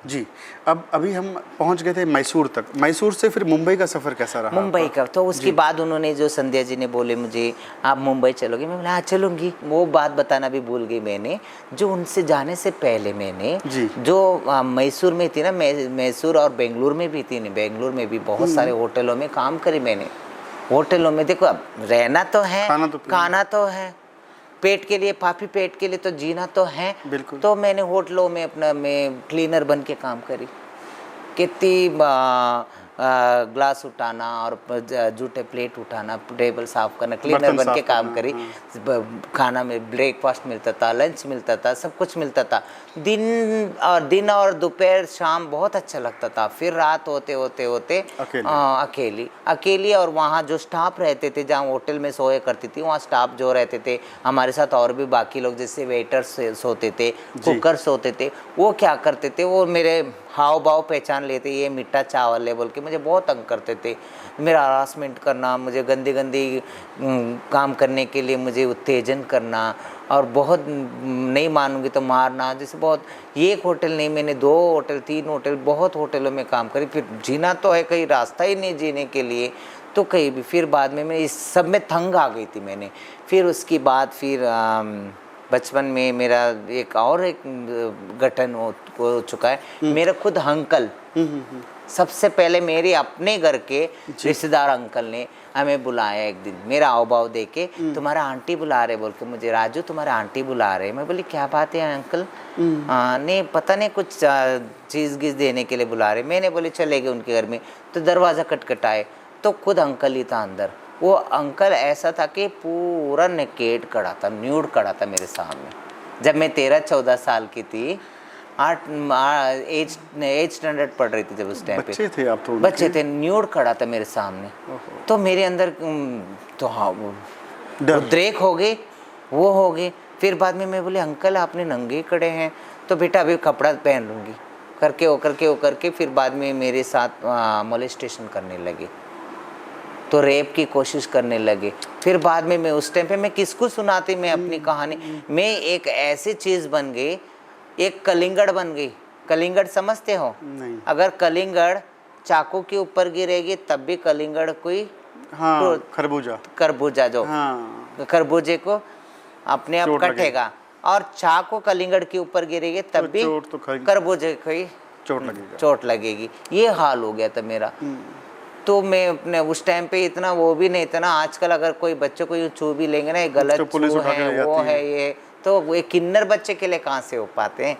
जी। अब अभी हम पहुंच गए थे मैसूर तक। मैसूर से फिर मुंबई का सफ़र कैसा रहा? मुंबई का तो उसके बाद उन्होंने जो संध्या जी ने बोले मुझे आप मुंबई चलोगे, मैं बोला हाँ चलूँगी। वो बात बताना भी भूल गई मैंने, जो उनसे जाने से पहले मैंने जी। जो मैसूर में थी ना, मैसूर और बेंगलुरु में भी थी, बेंगलुरु में भी बहुत सारे होटलों में काम करी मैंने। होटलों में देखो अब रहना तो है, खाना तो है, पेट के लिए, पापी पेट के लिए तो जीना तो है। बिल्कुल। तो मैंने होटलों में अपना मैं क्लीनर बन के काम करी, कितनी ग्लास उठाना और जूठे प्लेट उठाना, टेबल साफ करना, क्लीनर बन के काम करी। खाना में ब्रेकफास्ट मिलता था, लंच मिलता था, सब कुछ मिलता था। दिन और दोपहर शाम बहुत अच्छा लगता था। फिर रात होते होते होते अकेली और वहाँ जो स्टाफ रहते थे, जहाँ होटल में सोए करती थी, वहाँ स्टाफ जो रहते थे हमारे साथ, और भी बाकी लोग जैसे वेटर्स सोते थे, कुकर सोते थे, वो क्या करते थे, वो मेरे हाव भाव पहचान लेते, ये मीठा चावल है बोल के मुझे बहुत तंग करते थे। मेरा हरासमेंट करना, मुझे गंदी गंदी काम करने के लिए मुझे उत्तेजन करना, और बहुत नहीं मानूंगी तो मारना। जैसे बहुत, ये एक होटल नहीं, मैंने 2 होटल 3 होटल बहुत होटलों में काम करी। फिर जीना तो है, कहीं रास्ता ही नहीं जीने के लिए, तो कहीं भी। फिर बाद में मैं इस सब में तंग आ गई थी मैंने। फिर उसके बाद फिर बचपन में मेरा एक गठन हो चुका है। मेरा खुद अंकल, सबसे पहले मेरे अपने घर के रिश्तेदार अंकल ने हमें बुलाया एक दिन, मेरा हाव भाव देख के, तुम्हारा आंटी बुला रहे बोल के मुझे, राजू तुम्हारा आंटी बुला रहे। मैं बोली क्या बात है अंकल? नहीं पता नहीं, कुछ चीज़ गीज देने के लिए बुला रहे। मैंने बोले चले गए उनके घर में, तो दरवाज़ा खटखटाए तो खुद अंकल ही था अंदर। वो अंकल ऐसा था कि पूरा नेकेड खड़ा था, न्यूड खड़ा था मेरे सामने। जब मैं 13-14 साल की थी, 8 स्टैंडर्ड पढ़ रही थी जब, उस टाइम पे बच्चे थे आप? तो बच्चे थे, न्यूड खड़ा था मेरे सामने। तो मेरे अंदर तो हाँ वो उद्रेक हो गई, वो हो गई। फिर बाद में मैं बोली अंकल आपने नंगे खड़े हैं, तो बेटा अभी कपड़ा पहन लूँगी करके फिर बाद में मेरे साथ मोलेस्टेशन करने लगे, तो रेप की कोशिश करने लगे। फिर बाद में मैं उस टाइम पे मैं किसको सुनाती मैं अपनी कहानी, मैं एक ऐसी चीज़ बन गई, एक कलिंगड़ बन गई। कलिंगड़ समझते हो? नहीं। अगर कलिंगड़ चाकू के ऊपर गिरेगी तब भी कलिंगड़ कोई, हाँ, खरबूजा जो, हाँ, खरबूजे को अपने आप कटेगा, और चाकू कलिंगड़ के ऊपर गिरेगी तब भी खरबूजे को ही चोट लगेगी। ये हाल हो गया था मेरा। तो मैं अपने उस टाइम पे इतना वो भी नहीं था ना, आजकल अगर कोई बच्चों को यूँ छू भी लेंगे ना, ये गलत छू है, वो है ये, तो ये किन्नर बच्चे के लिए कहाँ से हो पाते हैं।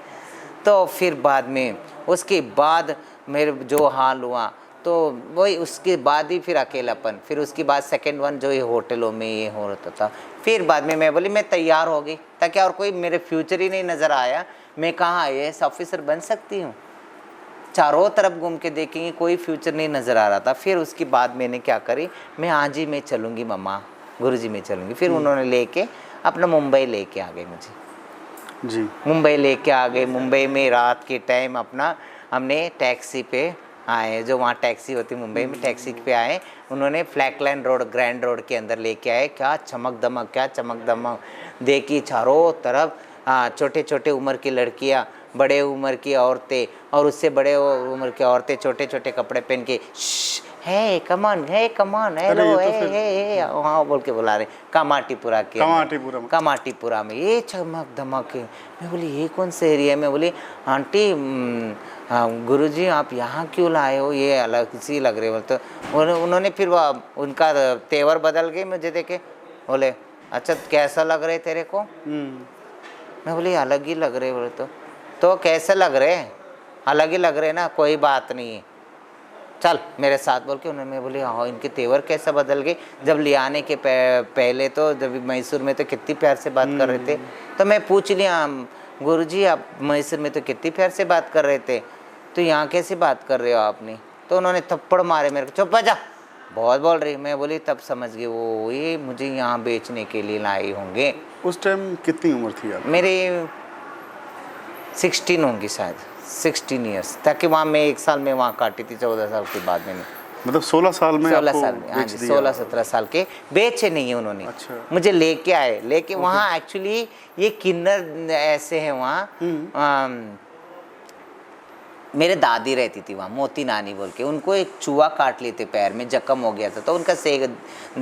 तो फिर बाद में उसके बाद मेरे जो हाल हुआ, तो वही उसके बाद ही फिर अकेलापन, फिर उसके बाद सेकंड वन जो ये होटलों में ये हो रहा था। फिर बाद में मैं बोली मैं तैयार हो गई, ताकि और कोई मेरे फ्यूचर ही नहीं नज़र आया, मैं कहाँ IAS ऑफिसर बन सकती हूँ। चारों तरफ घूम के देखेंगे, कोई फ्यूचर नहीं नज़र आ रहा था। फिर उसके बाद मैंने क्या करी, मैं आज ही मैं चलूँगी मम्मा, गुरुजी में चलूँगी। फिर उन्होंने लेके अपना मुंबई लेके आ गए मुझे जी। मुंबई लेके आ गए। मुंबई में रात के टाइम अपना हमने टैक्सी पे आए, जो वहाँ टैक्सी होती मुंबई में, टैक्सी पे आए। उन्होंने फ्लैगलाइन रोड, ग्रैंड रोड के अंदर लेके आए। क्या चमक दमक देखी चारों तरफ, छोटे छोटे उम्र की लड़कियाँ, बड़े उम्र की औरतें, और उससे बड़े उम्र की औरतें छोटे छोटे कपड़े पहन के है कमान हेलो है वहाँ बोल के बुला रहे। कामाटीपुरा में ये चमक धमक। मैं बोली ये कौन से एरिया में? बोली आंटी गुरुजी आप यहाँ क्यों लाए हो, ये अलग सी लग रही हो। तो उन्होंने फिर उनका तेवर बदल गए मुझे देखे, बोले अच्छा कैसा लग रहे तेरे को? मैं बोली अलग ही लग रहे। बोले तो कैसे लग रहे? अलग ही लग रहे ना, कोई बात नहीं है, चल मेरे साथ बोल के उन्होंने। बोली हाँ इनके तेवर कैसा बदल गए। जब ले आने के पहले तो जब मैसूर में तो कितनी प्यार से बात कर रहे थे, तो मैं पूछ लिया गुरुजी आप मैसूर में तो कितनी प्यार से बात कर रहे थे, तो यहाँ कैसे बात कर रहे हो आपने? तो उन्होंने थप्पड़ मारे मेरे को, चुप जा बहुत बोल रही। मैं बोली तब समझ गई वो ये मुझे यहाँ बेचने के लिए लाए होंगे। उस टाइम कितनी उम्र थी आपकी? मेरी 16 होंगी शायद, 16 ईयर्स, ताकि वहाँ मैं 1 साल में वहाँ काटी थी 14 साल के बाद मैंने। मतलब 16 साल में 16 साल में, हाँ जी 16-17 साल के बेचे नहीं है उन्होंने। अच्छा। मुझे लेके आए, लेके वहाँ एक्चुअली ये किन्नर ऐसे हैं वहाँ, मेरे दादी रहती थी वहाँ, मोती नानी बोल के। उनको एक चूहा काट लिए थे, पैर में जख्म हो गया था, तो उनका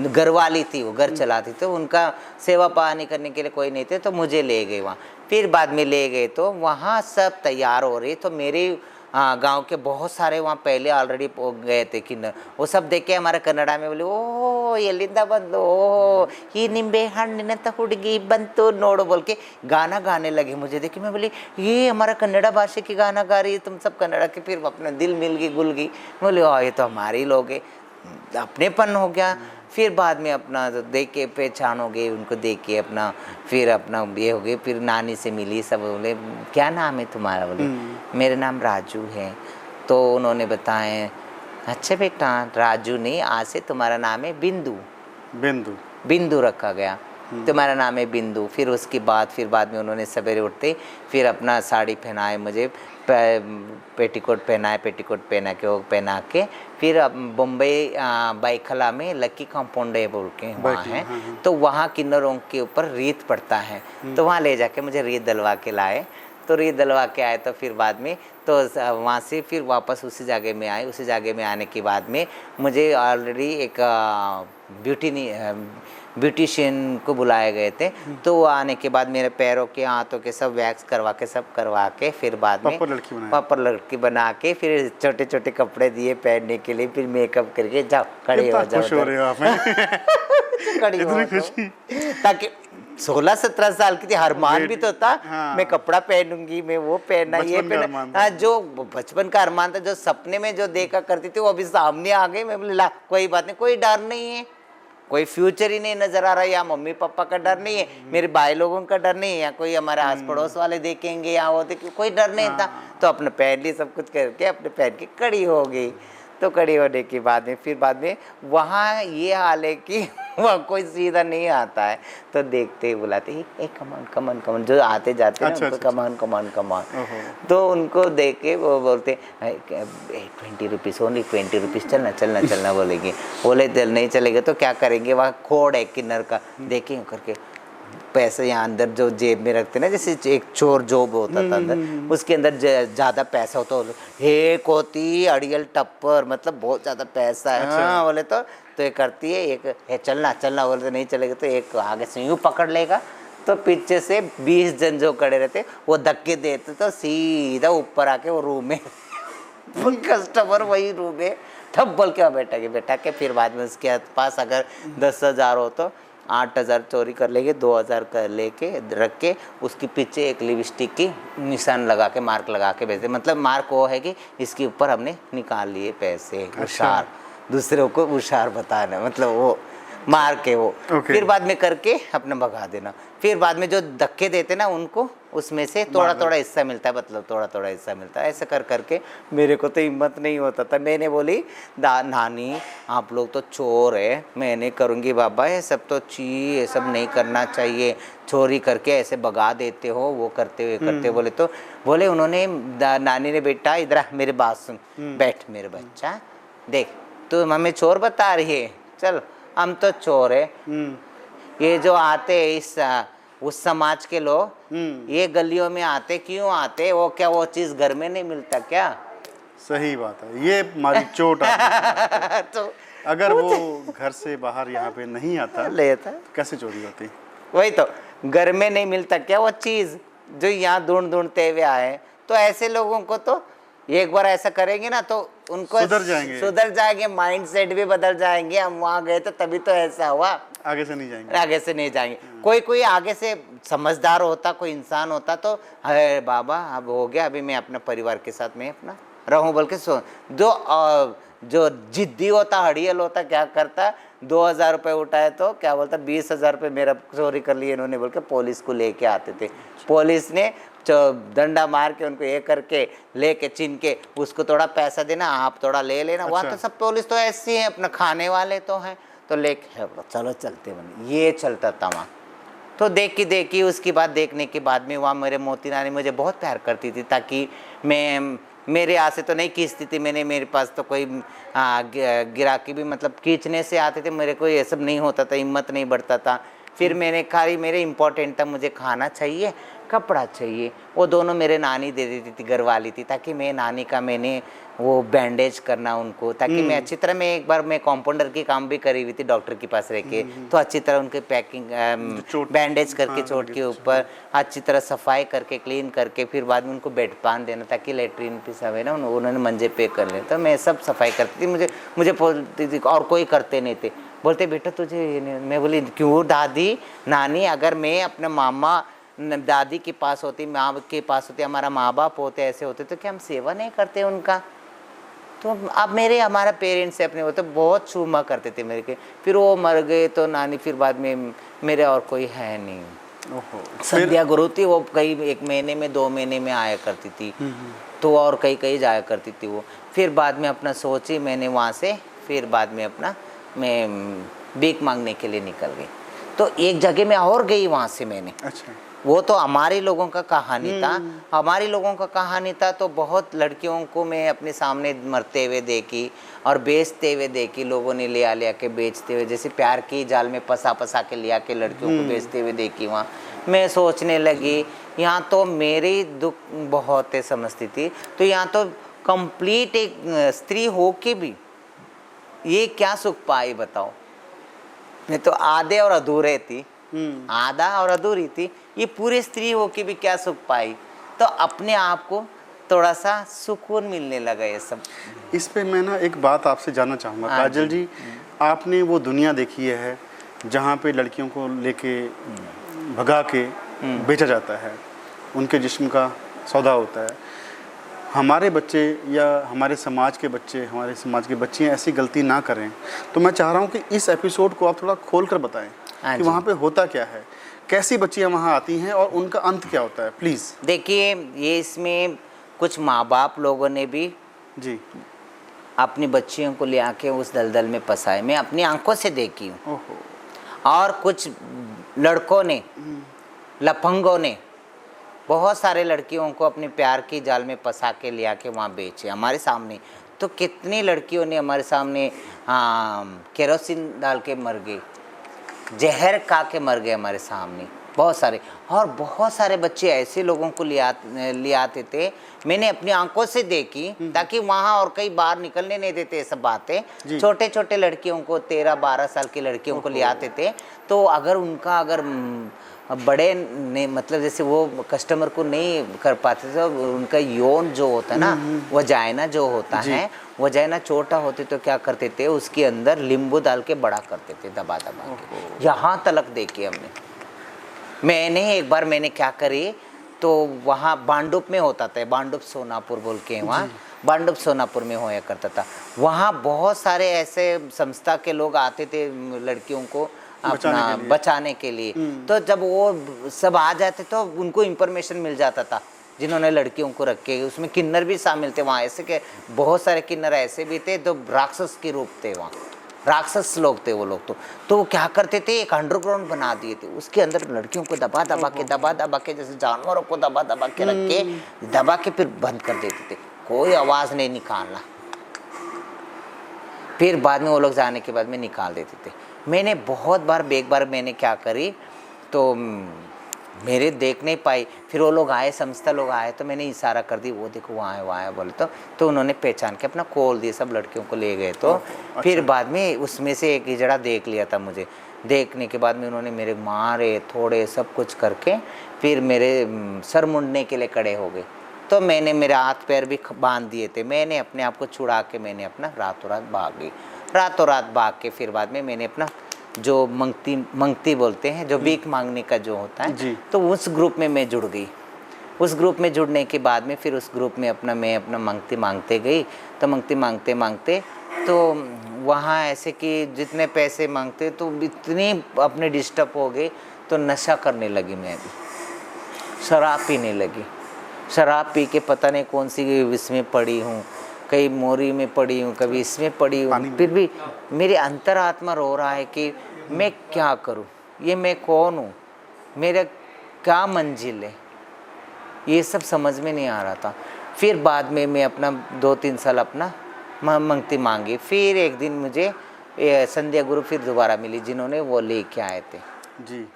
घर वाली थी, वो घर चलाती, तो उनका सेवा पानी करने के लिए कोई नहीं थे, तो मुझे ले गए वहाँ। फिर बाद में ले गए तो वहाँ सब तैयार हो रही, तो मेरे गांव के बहुत सारे वहाँ पहले ऑलरेडी गए थे किन्नर। वो सब देख के हमारे कन्नड़ा में बोले, ओ एलिंदा बंदो, ओ ये निम्बे हಣ್ಣಿನ ಹುಡುಗಿ ಬಂತು नोड़ो बोल के गाना गाने लगे। मुझे देखे, मैं बोली ये हमारा कन्नड़ा भाषा की गाना गा रही है, तुम सब कन्नड़ा के। फिर अपना दिल मिल गई, गुल गई। बोले ये तो हमारे ही लोग हैं, अपनेपन हो गया। फिर बाद में अपना देख के पहचान हो गई, उनको देख के अपना फिर अपना ये हो गए। फिर नानी से मिली, सब बोले क्या नाम है तुम्हारा? बोले मेरा नाम राजू है। तो उन्होंने बताए, अच्छा बेटा राजू नहीं, आज से तुम्हारा नाम है बिंदु। बिंदु बिंदु रखा गया, तुम्हारा नाम है बिंदु। फिर उसके बाद में उन्होंने सवेरे उठते फिर अपना साड़ी पहनाए, मुझे पेटीकोट पहनाए, पेटीकोट पहना के वो पहना के फिर बम्बई बाइखला में लक्की कंपाउंड है बोल के वहाँ है, तो वहाँ किन्नरों के ऊपर रीत पड़ता है, तो वहाँ ले जाके मुझे रीत डलवा के लाए। तो रीत डलवा के आए, तो फिर बाद में तो वहाँ से फिर वापस उसी जगह में आए। उसी जगह में आने के बाद में मुझे ऑलरेडी एक ब्यूटिशियन को बुलाए गए थे। तो वो आने के बाद मेरे पैरों के हाथों के सब वैक्स करवा के फिर बाद में पापर लड़की बना के फिर छोटे छोटे कपड़े दिए पहनने के लिए। फिर मेकअप करके जाओ खड़े हो जाओ, खड़ी हो जाओ, ताकि 16-17 साल की थी, अरमान भी तो था। हाँ। मैं कपड़ा पहनूंगी, मैं वो पहनना, ये पहनना। हाँ, जो बचपन का अरमान था, जो सपने में जो देखा करती थी, वो अभी सामने आ गई। मैं बोले ला कोई बात नहीं, कोई डर नहीं है, कोई फ्यूचर ही नहीं नजर आ रहा है, या मम्मी पापा का डर नहीं है, मेरे भाई लोगों का डर नहीं है, या कोई हमारे आस पड़ोस वाले देखेंगे या वो देखेंगे, कोई डर नहीं था। तो अपने पहन ली, सब कुछ करके अपने पहन के खड़ी हो गई। तो खड़ी होने के बाद में फिर बाद में वहाँ ये हाल है कि वहाँ कोई सीधा नहीं आता है, तो देखते ही बुलाते ही कमान कमान कमान, जो आते जाते हैं उनको कमान कमान कमान। तो उनको देख के वो बोलते 20 रुपीज़ ओनली, 20 रुपीज़, चलना चलना चलना बोलेंगे। बोले दिल नहीं चलेगा तो क्या करेंगे, वहाँ खोड़ है किन्नर का, देखें करके पैसे यहाँ अंदर जो जेब में रखते ना, जैसे एक चोर जोब होता था अंदर, उसके अंदर ज़्यादा पैसा होता है, हे कोती अड़ियल टप्पर, मतलब बहुत ज़्यादा पैसा है। अच्छा। हाँ बोले तो ये करती है, एक है चलना चलना बोले तो नहीं चलेगा, तो एक आगे से यूँ पकड़ लेगा, तो पीछे से 20 जन जो खड़े रहते वो धक्के देते, तो सीधा ऊपर आके वो रूम में कस्टमर वही रूम में ठप बोल के बैठा के फिर बाद में उसके पास अगर 10,000 हो तो 8,000 चोरी कर लेंगे, 2,000 कर लेके रख के उसके पीछे एक लिपस्टिक की निशान लगा के मार्क लगा के भेजते। मतलब मार्क वो है कि इसके ऊपर हमने निकाल लिए पैसे। होशियार, दूसरों को होशियार बताना, मतलब वो मार के वो फिर बाद में करके अपना भगा देना। फिर बाद में जो धक्के देते ना उनको, उसमें से थोड़ा थोड़ा हिस्सा मिलता है, मतलब थोड़ा थोड़ा हिस्सा मिलता है। ऐसे कर करके मेरे को तो हिम्मत नहीं होता था। मैंने बोली नानी आप लोग तो चोर है, मैं नहीं करूँगी बाबा, ये सब तो ये सब नहीं करना चाहिए, चोरी करके ऐसे भगा देते हो, वो करते हुए करते। बोले तो बोले उन्होंने नानी ने, बेटा इधर मेरी बात सुन, बैठ मेरे बच्चा, देख तू हमें चोर बता रही है, चल हम तो चोर है। ये जो आते इस उस समाज के लोग ये गलियों में आते क्यों आते, वो क्या वो चीज घर में नहीं मिलता क्या? सही बात है, ये हमारी चोट तो अगर वो घर से बाहर यहाँ पे नहीं आता लेता तो कैसे चोरी होती? वही तो, घर में नहीं मिलता क्या वो चीज जो यहाँ ढूंढते हुए आए। तो ऐसे लोगों को तो एक बार ऐसा करेंगे ना तो उनको सुधर जाएंगे, माइंड सेट भी बदल जाएंगे। हम वहाँ गए तो तभी तो ऐसा हुआ, आगे से नहीं जाएंगे। कोई आगे से समझदार होता, कोई इंसान होता तो अरे बाबा अब हो गया, अभी मैं अपने परिवार के साथ में अपना रहूं बोल के जो जिद्दी होता, हड़ियल होता, क्या करता, 2,000 रुपये उठाए तो क्या बोलता, 20,000 रुपये मेरा चोरी कर लिए इन्होंने बोल के पुलिस को लेके आते थे। पुलिस ने डंडा मार के उनको ये करके लेके चिन के उसको थोड़ा पैसा देना, आप थोड़ा ले लेना। अच्छा। वहाँ तो सब पुलिस तो ऐसी है, अपना खाने वाले तो हैं, तो लेके चलो चलते बने, ये चलता था वहाँ। तो देखी उसकी बात देखने के बाद में वहाँ मेरे मोती नानी मुझे बहुत प्यार करती थी, ताकि मैं मेरे यहाँ से तो नहीं खींचती थी, मेरे पास तो कोई गिराकी भी मतलब खींचने से आते थे, मेरे को ये सब नहीं होता था, हिम्मत नहीं बढ़ता था। फिर मैंने खाली मेरे इम्पोर्टेंट था, मुझे खाना चाहिए, कपड़ा चाहिए, वो दोनों मेरे नानी दे देती थी, घर वाली थी, ताकि मैं नानी का मैंने वो बैंडेज करना उनको, ताकि मैं अच्छी तरह, मैं एक बार मैं कंपाउंडर की काम भी करी हुई थी डॉक्टर के पास रह के, तो अच्छी तरह उनके पैकिंग बैंडेज करके चोट के ऊपर अच्छी तरह सफाई करके क्लीन करके, फिर बाद में उनको बेड पान देना ताकि लेटरिन पिसाब है ना उन्होंने मंजे पे कर ले, तो मैं सब सफाई करती थी। मुझे बोलती थी, और कोई करते नहीं थे, बोलते बेटा तुझे ये नहीं। मैं बोली क्यों दादी नानी, अगर मैं अपने मामा दादी के पास होती, माँ के पास होती, हमारा माँ बाप होते, ऐसे होते, तो क्या हम सेवा नहीं करते उनका? तो अब हमारा पेरेंट्स से अपने वो तो बहुत चूमा करते थे मेरे के, फिर वो मर गए तो नानी, फिर बाद में मेरे और कोई है नहीं। संध्या गुरु थी, वो कई 1 महीने में 2 महीने में आया करती थी, तो और कई जाया करती थी वो। फिर बाद में अपना सोची मैंने वहाँ से, फिर बाद में अपना मैं भीख मांगने के लिए निकल गई। तो एक जगह में और गई वहाँ से मैंने। अच्छा। वो तो हमारे लोगों का कहानी था, हमारी लोगों का कहानी था। तो बहुत लड़कियों को मैं अपने सामने मरते हुए देखी और बेचते हुए देखी, लोगों ने लिया के बेचते हुए, जैसे प्यार की जाल में फंसा के लिया के लड़कियों को बेचते हुए देखी। वहाँ मैं सोचने लगी, यहाँ तो मेरी दुख बहुत है समझती थी, तो यहाँ तो कंप्लीट एक स्त्री हो के भी ये क्या सुख पाई बताओ। मैं तो आधे और अधूरे थी, आधा और अधूरी थी, ये पूरे स्त्री हो के भी क्या सुख पाई। तो अपने आप को थोड़ा सा सुकून मिलने लगा ये सब। इस पे मैं ना एक बात आपसे जानना चाहूँगा काजल जी, आपने वो दुनिया देखी है जहाँ पे लड़कियों को लेके भगा के बेचा जाता है, उनके जिस्म का सौदा होता है। हमारे बच्चे या हमारे समाज के बच्चे, हमारे समाज के बच्चियाँ ऐसी गलती ना करें। तो मैं चाह रहा हूँ कि इस एपिसोड को आप थोड़ा खोल कर बताएं कि वहाँ पे होता क्या है, कैसी बच्चियाँ वहाँ आती हैं और उनका अंत क्या होता है। प्लीज़ देखिए, ये इसमें कुछ माँ बाप लोगों ने भी जी अपनी बच्चियों को ले आके उस दलदल में फंसाए, मैं अपनी आंखों से देखी हूँ। और कुछ लड़कों ने, लफंगों ने बहुत सारे लड़कियों को अपने प्यार की जाल में फंसा के ले आके वहाँ बेचे हमारे सामने। तो कितनी लड़कियों ने हमारे सामने केरोसिन डाल के मर गए, जहर खा के मर गए हमारे सामने, बहुत सारे। और बहुत सारे बच्चे ऐसे लोगों को ले आते थे, मैंने अपनी आंखों से देखी, ताकि वहाँ और कई बार निकलने नहीं देते ये सब बातें। छोटे छोटे लड़कियों को, 13-12 साल की लड़कियों को ले आते थे। तो अगर उनका बड़े ने मतलब जैसे वो कस्टमर को नहीं कर पाते थे, उनका यौन जो होता है ना, वजाइना जो होता है, वजाइना छोटा होते तो क्या करते थे, उसके अंदर नींबू डाल के बड़ा करते थे, दबा के। यहाँ तलक देखी हमने। मैंने एक बार क्या करी, तो वहाँ बांडुप में होता था, बांडुप सोनापुर बोल के, वहाँ बांडुप सोनापुर में होया करता था। वहाँ बहुत सारे ऐसे संस्था के लोग आते थे लड़कियों को अपना बचाने के लिए। तो जब वो सब आ जाते तो उनको इंफॉर्मेशन मिल जाता था, जिन्होंने लड़कियों को रखे। उसमें किन्नर भी शामिल थे वहाँ, ऐसे के बहुत सारे किन्नर ऐसे भी थे जो राक्षस के रूप थे, वहाँ राक्षस लोग थे वो लोग। तो वो क्या करते थे, एक अंडरग्राउंड बना दिए थे, उसके अंदर लड़कियों को दबा दबा के जैसे जानवरों को दबा के रख के, दबा के फिर बंद कर देते थे, कोई आवाज़ नहीं निकालना। फिर बाद में वो लोग जाने के बाद में निकाल देते थे। मैंने बहुत बार, एक बार मैंने क्या करी, तो मेरे देख नहीं पाई, फिर वो लोग आए, संस्था लोग आए, तो मैंने इशारा कर दी, वो देखो वहाँ है बोले। तो उन्होंने पहचान के अपना कॉल दिए, सब लड़कियों को ले गए। तो फिर बाद में उसमें से एक हिजड़ा देख लिया था मुझे। देखने के बाद में उन्होंने मेरे मारे थोड़े सब कुछ करके, फिर मेरे सर मुंडने के लिए खड़े हो गए। तो मैंने मेरे हाथ पैर भी बांध दिए थे। मैंने अपने आप को छुड़ा के मैंने अपना रातों रात भाग गई। रातों रात भाग के फिर बाद में मैंने अपना जो मंगती बोलते हैं, जो भीख मांगने का जो होता है, तो उस ग्रुप में मैं जुड़ गई। उस ग्रुप में जुड़ने के बाद में फिर उस ग्रुप में मैं अपना मंगती मांगते गई। तो मंगती मांगते तो वहाँ ऐसे कि जितने पैसे मांगते तो इतनी अपने डिस्टर्ब हो गए, तो नशा करने लगी मैं भी, शराब पीने लगी। शराब पी के पता नहीं कौन सी इसमें पड़ी हूँ, कहीं मोरी में पड़ी हूँ, कभी इसमें पड़ी हूँ। फिर भी मेरे अंतरात्मा रो रहा है कि मैं क्या करूँ, ये मैं कौन हूँ, मेरा क्या मंजिल है, ये सब समझ में नहीं आ रहा था। फिर बाद में मैं अपना 2-3 साल अपना मंगती मांगी। फिर एक दिन मुझे संध्या गुरु फिर दोबारा मिली, जिन्होंने वो लेके आए थे। जी